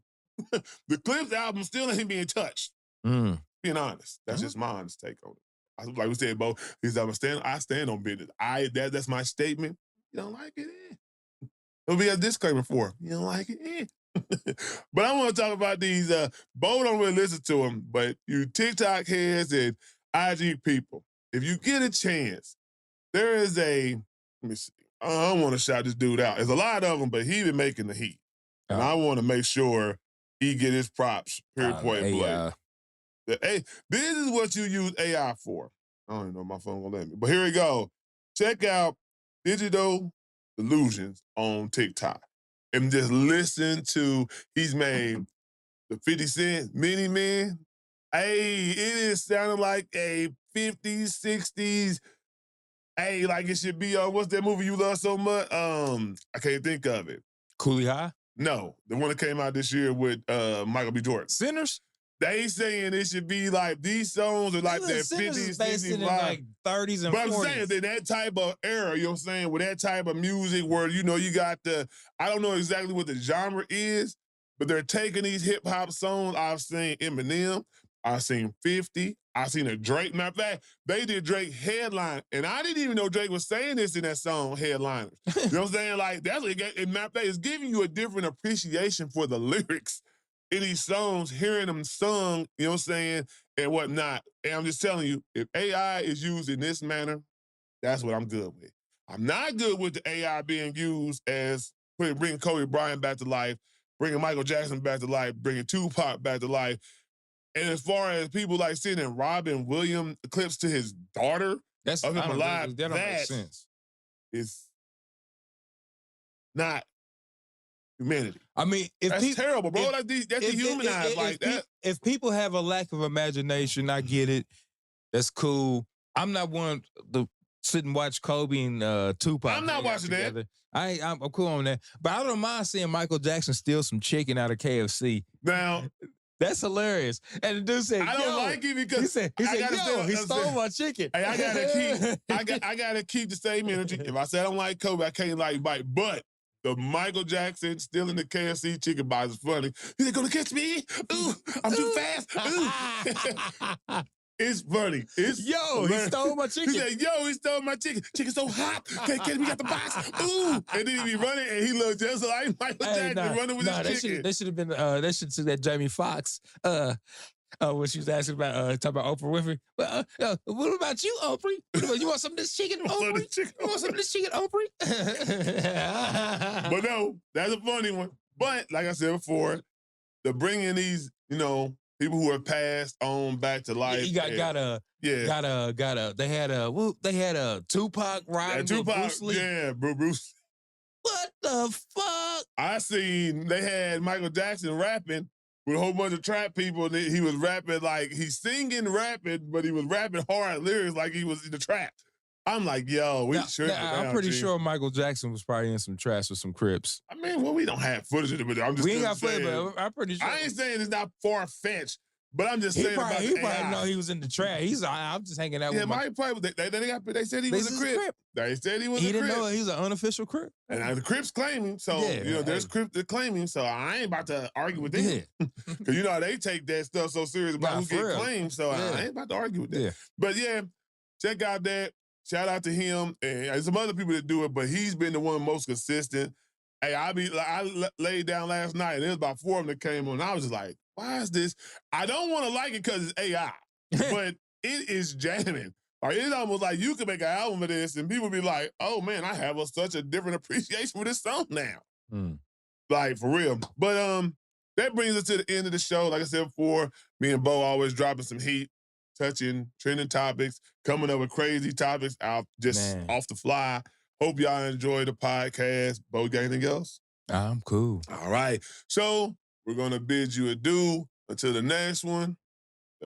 The Clips album still ain't being touched. Mm. Being honest, that's just my honest take on it. Like we said, Bo, I stand on business. That's my statement. You don't like it? It'll be a disclaimer for it. You don't like it? But I want to talk about these. Bo don't really listen to them, but you TikTok heads and IG people, if you get a chance, there is let me see. I don't want to shout this dude out. There's a lot of them, but he been making the heat. And I want to make sure he get his props, point blank. Hey, this is what you use AI for. I don't even know if my phone gonna let me. But here we go. Check out Digital Illusions on TikTok. And just listen to, he's made the 50 Cent Mini Man. Hey, it is sounding like a 50s, 60s. Hey, like it should be on, what's that movie you love so much? I can't think of it. Coolie High? No, the one that came out this year with Michael B. Jordan. Sinners? They saying it should be like these songs are like that 50s, 60s, in like 30s and 40s. But I'm saying that that type of era, you know what I'm saying, with that type of music where, you know, you got I don't know exactly what the genre is, but they're taking these hip hop songs. I've seen Eminem, I've seen 50, I've seen a Drake. Matter of fact, they did Drake Headline, and I didn't even know Drake was saying this in that song, Headliners. You know what I'm saying? Like, that's what matter of fact, it's giving you a different appreciation for the lyrics in these songs, hearing them sung, you know what I'm saying, and whatnot. And I'm just telling you, if AI is used in this manner, that's what I'm good with. I'm not good with the AI being used as bringing Kobe Bryant back to life, bringing Michael Jackson back to life, bringing Tupac back to life. And as far as people like sending Robin Williams clips to his daughter of him alive, that don't make sense. Is not humanity. I mean, if that's terrible, bro. That's dehumanized like that. If people have a lack of imagination, I get it. That's cool. I'm not one to sit and watch Kobe and Tupac. I'm not watching together. that. I'm cool on that. But I don't mind seeing Michael Jackson steal some chicken out of KFC. Now, that's hilarious. And the dude said, I don't like it because he stole my chicken. Hey, I gotta keep the same energy. If I say I don't like Kobe, I can't like Mike. But the Michael Jackson stealing the KFC chicken box is funny. He's gonna catch me. Ooh, I'm too fast. Ooh. It's funny. He stole my chicken. He said, he stole my chicken. Chicken's so hot. Can't catch me got the box. Ooh. And then he be running and he looks just like Michael Jackson running with his chicken. They should have been, they should see that Jamie Foxx, when she was asking about, talking about Oprah Winfrey. Well, what about you, Oprah? You want some of this chicken, Oprah? You want some of this chicken, Oprah? But no, that's a funny one. But like I said before, the bringing these, you know, people who have passed on back to life. They had a Tupac riding with Bruce Lee. Yeah, Bruce. What the fuck? I seen they had Michael Jackson rapping with a whole bunch of trap people. He was rapping like he's singing, rapping, but he was rapping hard lyrics like he was in the trap. I'm like, yo, I'm pretty sure Michael Jackson was probably in some trash with some Crips. I mean, well, we don't have footage of it, but I'm just we ain't got footage, but I'm pretty sure. I ain't saying it's not far-fetched, but I'm just saying about he probably know he was in the trash. I'm just hanging out with him. They said he was a Crip. They said he was a Crip. He didn't know he was an unofficial Crip. And the Crips claiming, so, there's Crips that claiming, so I ain't about to argue with them. Because you know how they take that stuff so serious about who get claimed, so I ain't about to argue with them. Yeah. But yeah, check out that. Shout out to him. And there's some other people that do it, but he's been the one most consistent. Hey, I laid down last night, and there was about 4 of them that came on, and I was just like, why is this? I don't want to like it because it's AI, but it is jamming. Like, it's almost like you could make an album of this and people be like, oh man, I have such a different appreciation for this song now. Mm. Like, for real. But that brings us to the end of the show. Like I said before, me and Bo always dropping some heat, touching trending topics, coming up with crazy topics out just off the fly. Hope y'all enjoy the podcast. Bo, got anything else? I'm cool. All right. So we're going to bid you adieu until the next one.